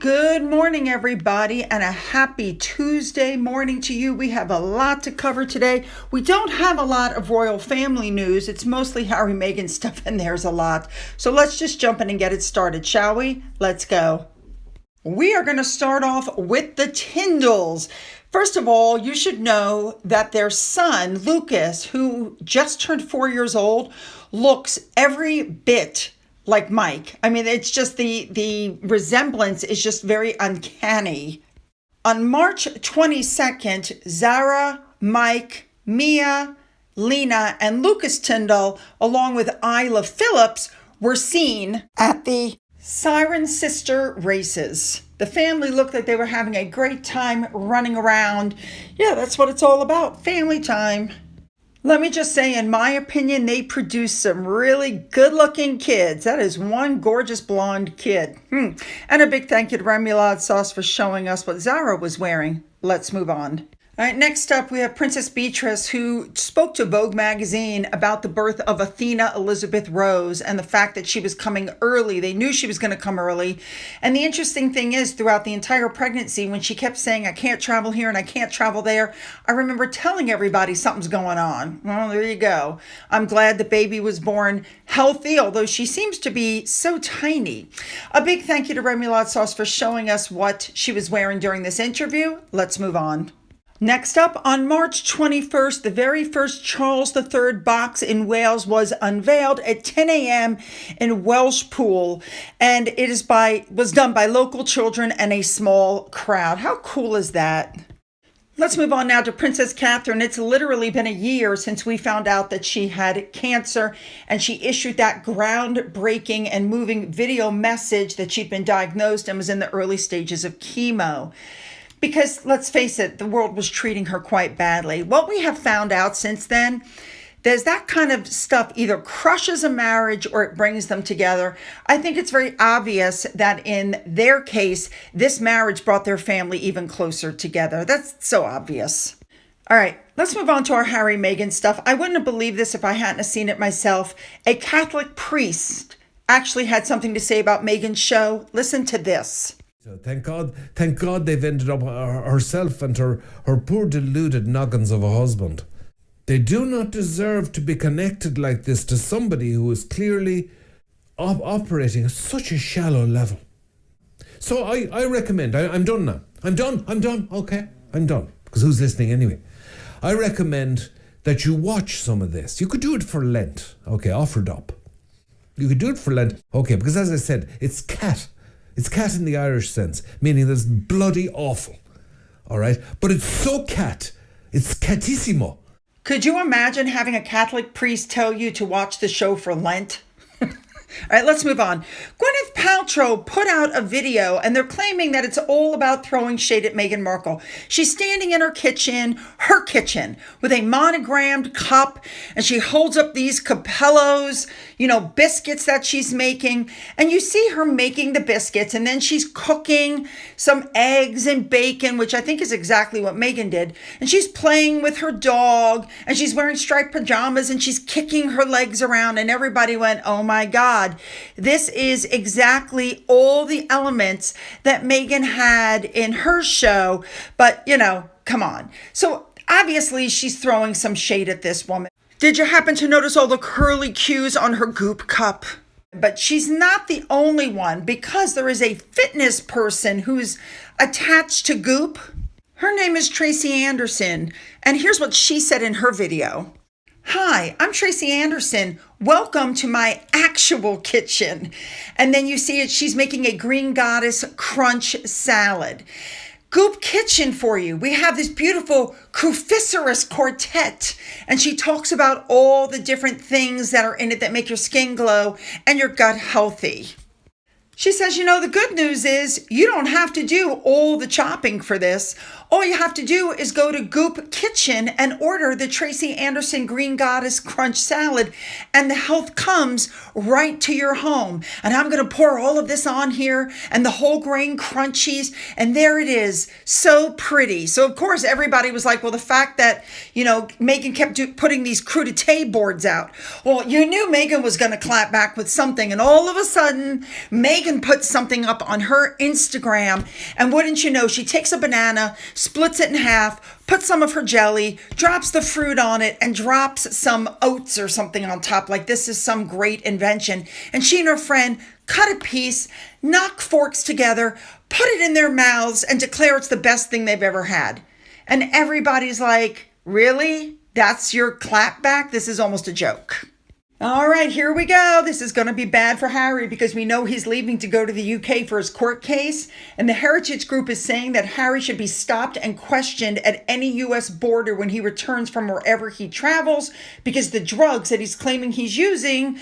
Good morning, everybody, and a happy Tuesday morning to you. We have a lot to cover today. We don't have a lot of royal family news. It's mostly Harry, Meghan stuff, and there's a lot. So let's just jump in and get it started, shall we? Let's go. We are going to start off with the Tindalls. First of all, you should know that their son, Lucas, who just turned 4 years old, looks every bit like Mike. I mean, it's just the resemblance is just very uncanny. On March 22nd, Zara, Mike, Mia, Lena, and Lucas Tindall, along with Isla Phillips, were seen at the Siren Sister races. The family looked like they were having a great time running around. Yeah, that's what it's all about, family time. Let me just say, in my opinion, they produced some really good-looking kids. That is one gorgeous blonde kid. And a big thank you to Remoulade Sauce for showing us what Zara was wearing. Let's move on. All right, next up, we have Princess Beatrice, who spoke to Vogue magazine about the birth of Athena Elizabeth Rose and the fact that she was coming early. They knew she was going to come early. And the interesting thing is, throughout the entire pregnancy, when she kept saying, I can't travel here and I can't travel there, I remember telling everybody something's going on. Well, there you go. I'm glad the baby was born healthy, although she seems to be so tiny. A big thank you to Remoulade Sauce for showing us what she was wearing during this interview. Let's move on. Next up, on March 21st, the very first Charles III box in Wales was unveiled at 10 a.m. in Welshpool, and it was done by local children and a small crowd. How cool is that? Let's move on now to Princess Katherine. It's literally been a year since we found out that she had cancer, and she issued that groundbreaking and moving video message that she'd been diagnosed and was in the early stages of chemo. Because, let's face it, the world was treating her quite badly. What we have found out since then, there's that kind of stuff either crushes a marriage or it brings them together. I think it's very obvious that in their case, this marriage brought their family even closer together. That's so obvious. All right, let's move on to our Harry Meghan stuff. I wouldn't have believed this if I hadn't seen it myself. A Catholic priest actually had something to say about Meghan's show. Listen to this. So thank God they've ended up herself and her poor deluded noggins of a husband. They do not deserve to be connected like this to somebody who is clearly operating at such a shallow level. So I recommend, I'm done now. I'm done, okay? I'm done. Because who's listening anyway? I recommend that you watch some of this. You could do it for Lent, okay, offered up. You could do it for Lent, okay, because as I said, it's cat. It's cat in the Irish sense, meaning that it's bloody awful, all right? But it's so cat. It's catissimo. Could you imagine having a Catholic priest tell you to watch the show for Lent? All right, let's move on. Gwyneth Paltrow put out a video, and they're claiming that it's all about throwing shade at Meghan Markle. She's standing in her kitchen, with a monogrammed cup, and she holds up these Capellos, biscuits that she's making. And you see her making the biscuits, and then she's cooking some eggs and bacon, which I think is exactly what Meghan did. And she's playing with her dog, and she's wearing striped pajamas, and she's kicking her legs around, and everybody went, oh my God. This is exactly all the elements that Meghan had in her show, but come on. So obviously she's throwing some shade at this woman. Did you happen to notice all the curly cues on her goop cup? But she's not the only one, because there is a fitness person who's attached to Goop. Her name is Tracy Anderson, and here's what she said in her video. Hi, I'm Tracy Anderson. Welcome to my actual kitchen. And then you see it, she's making a Green Goddess crunch salad. Goop Kitchen for you. We have this beautiful cruciferous quartet, and she talks about all the different things that are in it that make your skin glow and your gut healthy. She says, the good news is you don't have to do all the chopping for this. All you have to do is go to Goop Kitchen and order the Tracy Anderson Green Goddess Crunch Salad, and the health comes right to your home. And I'm going to pour all of this on here and the whole grain crunchies, and there it is. So pretty. So of course everybody was like, well, the fact that, Megan kept putting these crudité boards out. Well, you knew Megan was going to clap back with something, and all of a sudden Megan put something up on her Instagram, and wouldn't you know, she takes a banana, splits it in half, puts some of her jelly, drops the fruit on it, and drops some oats or something on top, like this is some great invention. And she and her friend cut a piece, knock forks together, put it in their mouths, and declare it's the best thing they've ever had. And everybody's like, really? That's your clap back? This is almost a joke. All right, here we go. This is going to be bad for Harry because we know he's leaving to go to the UK for his court case. And the Heritage Group is saying that Harry should be stopped and questioned at any US border when he returns from wherever he travels, because the drugs that he's claiming he's using,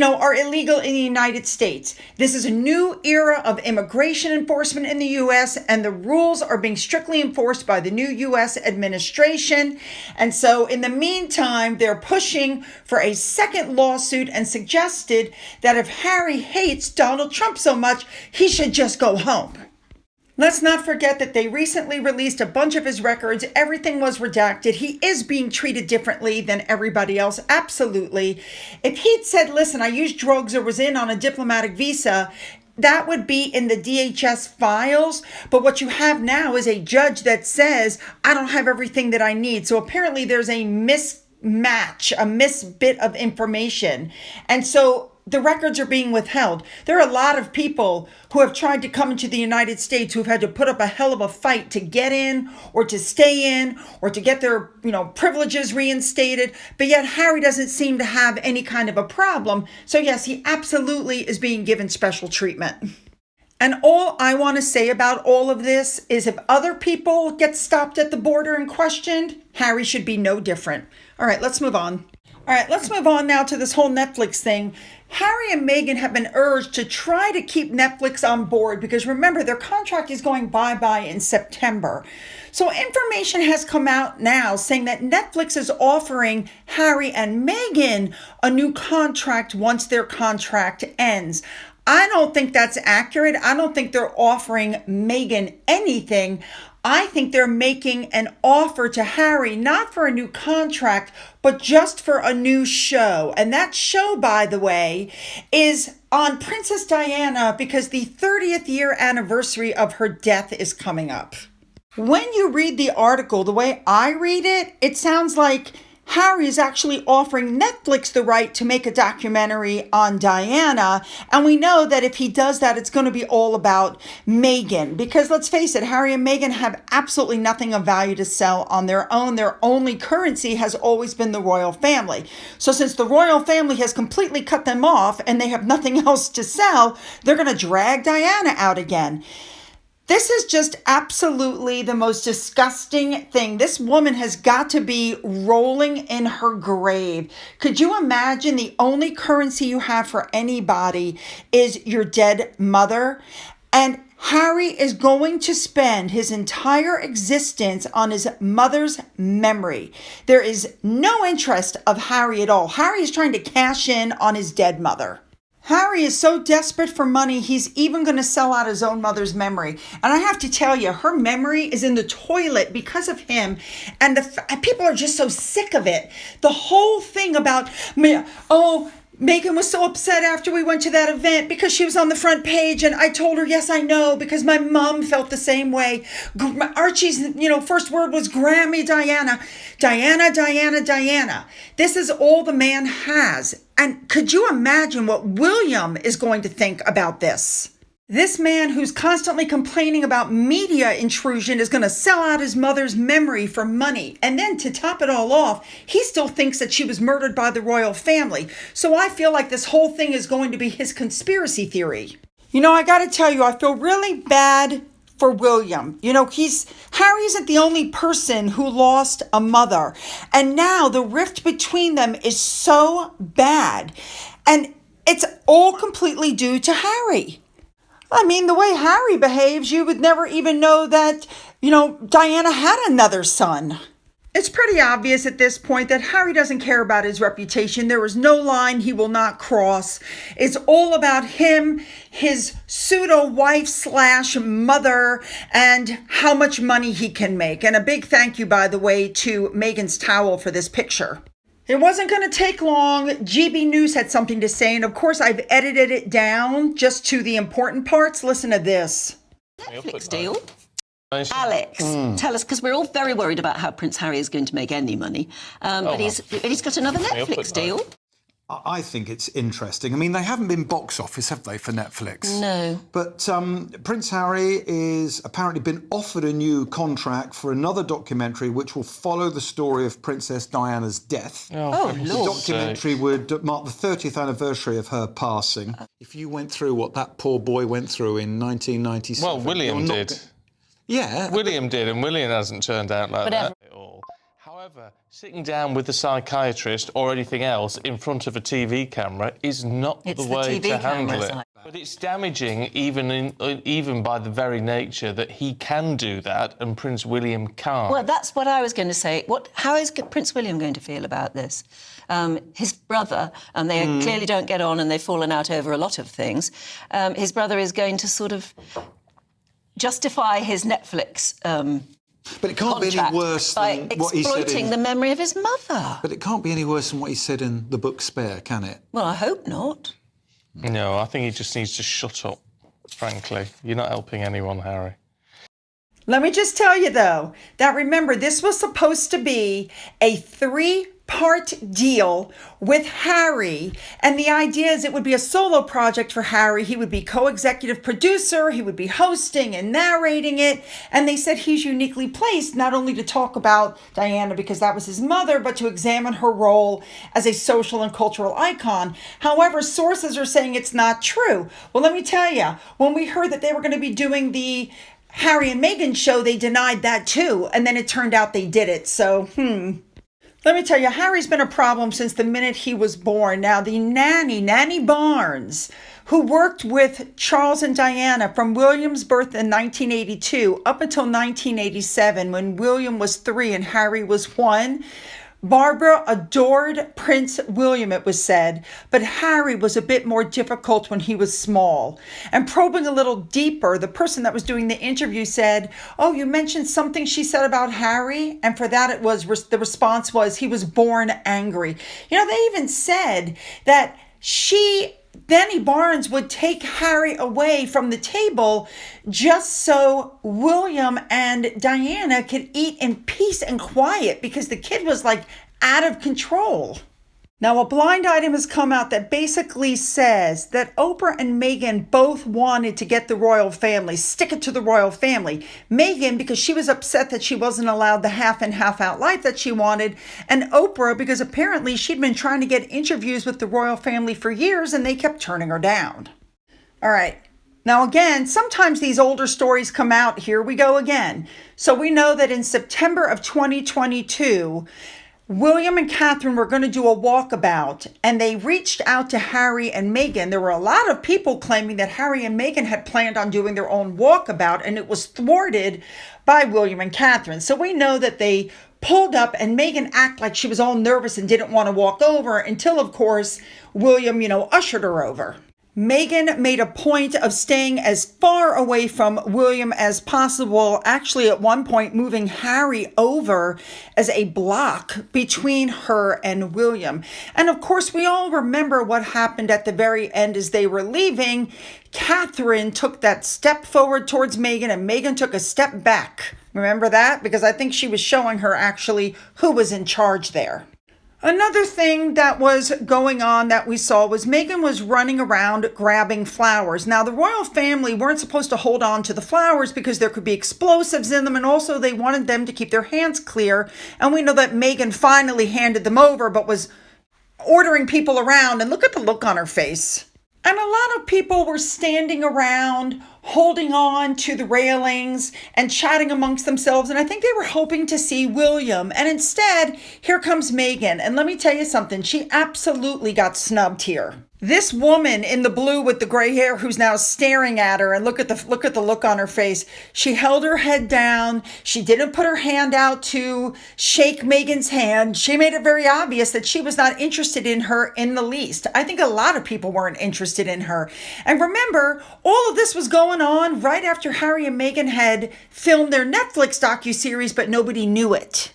are illegal in the United States. This is a new era of immigration enforcement in the US, and the rules are being strictly enforced by the new US administration. And so in the meantime, they're pushing for a second lawsuit and suggested that if Harry hates Donald Trump so much, he should just go home. Let's not forget that they recently released a bunch of his records. Everything was redacted. He is being treated differently than everybody else. Absolutely. If he'd said, listen, I used drugs or was in on a diplomatic visa, that would be in the DHS files. But what you have now is a judge that says, I don't have everything that I need. So apparently there's a mismatch, a misbit of information. And so the records are being withheld. There are a lot of people who have tried to come into the United States who've had to put up a hell of a fight to get in or to stay in or to get their, privileges reinstated. But yet Harry doesn't seem to have any kind of a problem. So yes, he absolutely is being given special treatment. And all I want to say about all of this is if other people get stopped at the border and questioned, Harry should be no different. All right, let's move on. All right, let's move on now to this whole Netflix thing. Harry and Meghan have been urged to try to keep Netflix on board because remember, their contract is going bye-bye in September. So information has come out now saying that Netflix is offering Harry and Meghan a new contract once their contract ends. I don't think that's accurate. I don't think they're offering Meghan anything. I think they're making an offer to Harry, not for a new contract, but just for a new show. And that show, by the way, is on Princess Diana because the 30th year anniversary of her death is coming up. When you read the article, the way I read it, it sounds like Harry is actually offering Netflix the right to make a documentary on Diana. And we know that if he does that, it's going to be all about Meghan. Because let's face it, Harry and Meghan have absolutely nothing of value to sell on their own. Their only currency has always been the royal family. So since the royal family has completely cut them off and they have nothing else to sell, they're going to drag Diana out again. This is just absolutely the most disgusting thing. This woman has got to be rolling in her grave. Could you imagine the only currency you have for anybody is your dead mother? And Harry is going to spend his entire existence on his mother's memory. There is no interest of Harry at all. Harry is trying to cash in on his dead mother. Harry is so desperate for money, he's even going to sell out his own mother's memory. And I have to tell you, her memory is in the toilet because of him. And people are just so sick of it. The whole thing about, Meghan was so upset after we went to that event because she was on the front page. And I told her, yes, I know, because my mom felt the same way. Archie's, first word was Grammy Diana. Diana, Diana, Diana. This is all the man has. And could you imagine what William is going to think about this? This man who's constantly complaining about media intrusion is going to sell out his mother's memory for money. And then to top it all off, he still thinks that she was murdered by the royal family. So I feel like this whole thing is going to be his conspiracy theory. I got to tell you, I feel really bad for William. Harry isn't the only person who lost a mother. And now the rift between them is so bad. And it's all completely due to Harry. I mean, the way Harry behaves, you would never even know that, Diana had another son. It's pretty obvious at this point that Harry doesn't care about his reputation. There is no line he will not cross. It's all about him, his pseudo-wife/mother, and how much money he can make. And a big thank you, by the way, to Meghan's Towel for this picture. It wasn't going to take long. GB News had something to say, and of course I've edited it down just to the important parts. Listen to this. Netflix deal. Alex, tell us, because we're all very worried about how Prince Harry is going to make any money, but he's got another Netflix deal. I think it's interesting. I mean, they haven't been box office, have they, for Netflix? No. But Prince Harry is apparently been offered a new contract for another documentary which will follow the story of Princess Diana's death. Oh, The Lord. documentary would mark the 30th anniversary of her passing. If you went through what that poor boy went through in 1997... Well, William did. Yeah. William did, and William hasn't turned out like that at all. However, sitting down with a psychiatrist or anything else in front of a TV camera is not the way to handle it. But it's damaging even by the very nature that he can do that and Prince William can't. Well, that's what I was going to say. How is Prince William going to feel about this? His brother, and they clearly don't get on and they've fallen out over a lot of things, his brother is going to sort of justify his Netflix But it can't be any worse than what he said exploiting the memory of his mother. But it can't be any worse than what he said in the book Spare, can it? Well, I hope not. No, I think he just needs to shut up, frankly. You're not helping anyone, Harry. Let me just tell you, though, that remember, this was supposed to be a 3-part deal with Harry. And the idea is it would be a solo project for Harry. He would be co-executive producer. He would be hosting and narrating it. And they said he's uniquely placed not only to talk about Diana because that was his mother, but to examine her role as a social and cultural icon. However, sources are saying it's not true. Well, let me tell you, when we heard that they were going to be doing the Harry and Meghan show, they denied that too. And then it turned out they did it. So, Let me tell you, Harry's been a problem since the minute he was born. Now, the Nanny Barnes, who worked with Charles and Diana from William's birth in 1982 up until 1987 when William was 3 and Harry was 1. Barbara adored Prince William, it was said, but Harry was a bit more difficult when he was small. And probing a little deeper, the person that was doing the interview said, "Oh, you mentioned something she said about Harry?" And for that, the response was, he was born angry. They even said that Nanny Barnes would take Harry away from the table just so William and Diana could eat in peace and quiet because the kid was out of control. Now, a blind item has come out that basically says that Oprah and Meghan both wanted to get the royal family, stick it to the royal family. Meghan, because she was upset that she wasn't allowed the half in, half out life that she wanted, and Oprah, because apparently she'd been trying to get interviews with the royal family for years and they kept turning her down. All right. Now, again, sometimes these older stories come out. Here we go again. So we know that in September of 2022, William and Katherine were going to do a walkabout, and they reached out to Harry and Meghan. There were a lot of people claiming that Harry and Meghan had planned on doing their own walkabout, and it was thwarted by William and Katherine. So we know that they pulled up, and Meghan acted like she was all nervous and didn't want to walk over until, of course, William, ushered her over. Meghan made a point of staying as far away from William as possible, actually at one point moving Harry over as a block between her and William. And of course, we all remember what happened at the very end as they were leaving. Katherine took that step forward towards Meghan and Meghan took a step back. Remember that? Because I think she was showing her actually who was in charge there. Another thing that was going on that we saw was Meghan was running around grabbing flowers. Now, the royal family weren't supposed to hold on to the flowers because there could be explosives in them, and also they wanted them to keep their hands clear. And we know that Meghan finally handed them over, but was ordering people around, and look at the look on her face. And a lot of people were standing around, holding on to the railings and chatting amongst themselves. And I think they were hoping to see William. And instead, here comes Meghan. And let me tell you something, she absolutely got snubbed here. This woman in the blue with the gray hair who's now staring at her, and look at the look on her face. She held her head down. She didn't put her hand out to shake Meghan's hand. She made it very obvious that she was not interested in her in the least. I think a lot of people weren't interested in her. And remember, all of this was going on right after Harry and Meghan had filmed their Netflix docuseries, but nobody knew it.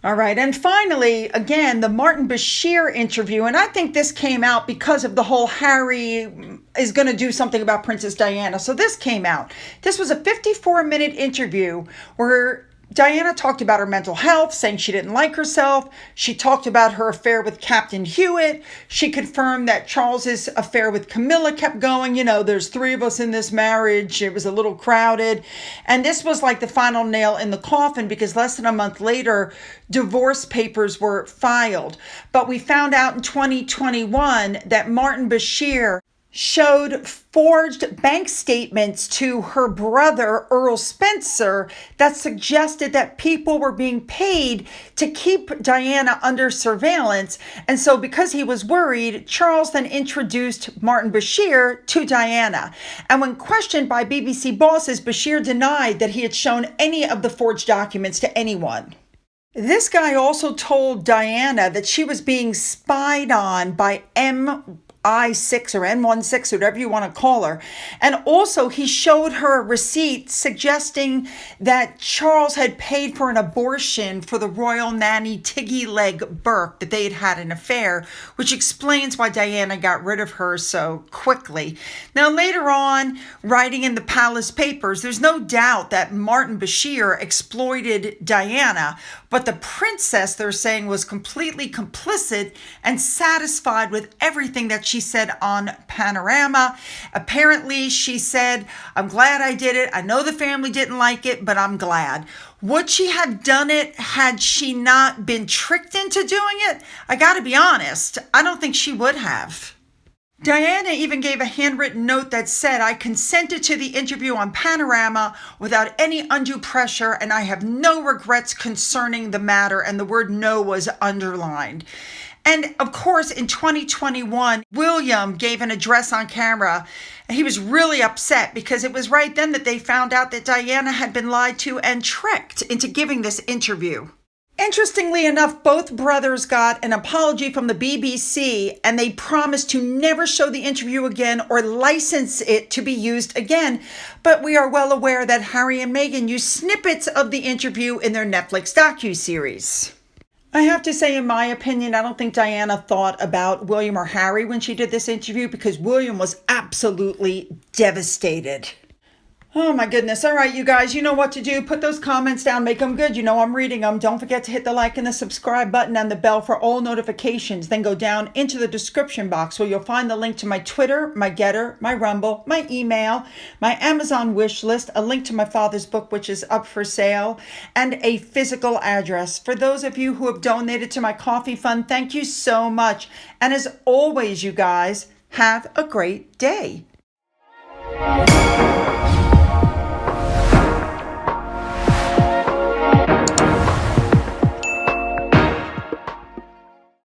All right. And finally, again, the Martin Bashir interview. And I think this came out because of the whole Harry is going to do something about Princess Diana. So this came out. This was a 54-minute interview where Diana talked about her mental health, saying she didn't like herself. She talked about her affair with Captain Hewitt. She confirmed that Charles's affair with Camilla kept going. You know, there's 3 of us in this marriage. It was a little crowded. And this was like the final nail in the coffin because less than a month later, divorce papers were filed. But we found out in 2021 that Martin Bashir showed forged bank statements to her brother, Earl Spencer, that suggested that people were being paid to keep Diana under surveillance. And so because he was worried, Charles then introduced Martin Bashir to Diana. And when questioned by BBC bosses, Bashir denied that he had shown any of the forged documents to anyone. This guy also told Diana that she was being spied on by MI6 or N16, whatever you want to call her. And also he showed her a receipt suggesting that Charles had paid for an abortion for the royal nanny Tiggy Leg Burke, that they had had an affair, which explains why Diana got rid of her so quickly. Now later on, writing in the palace papers, there's no doubt that Martin Bashir exploited Diana, but the princess, they're saying, was completely complicit and satisfied with everything that she said on Panorama. Apparently, she said, "I'm glad I did it. I know the family didn't like it, but I'm glad." Would she have done it had she not been tricked into doing it? I gotta be honest, I don't think she would have. Diana even gave a handwritten note that said, "I consented to the interview on Panorama without any undue pressure, and I have no regrets concerning the matter," and the word "no" was underlined. And of course, in 2021, William gave an address on camera. He was really upset because it was right then that they found out that Diana had been lied to and tricked into giving this interview. Interestingly enough, both brothers got an apology from the BBC, and they promised to never show the interview again or license it to be used again. But we are well aware that Harry and Meghan used snippets of the interview in their Netflix docuseries. I have to say, in my opinion, I don't think Diana thought about William or Harry when she did this interview because William was absolutely devastated. Oh my goodness. All right, you guys, you know what to do. Put those comments down. Make them good. You know I'm reading them. Don't forget to hit the like and the subscribe button and the bell for all notifications. Then go down into the description box where you'll find the link to my Twitter, my Gettr, my Rumble, my email, my Amazon wish list, a link to my father's book, which is up for sale, and a physical address. For those of you who have donated to my coffee fund, thank you so much. And as always, you guys, have a great day.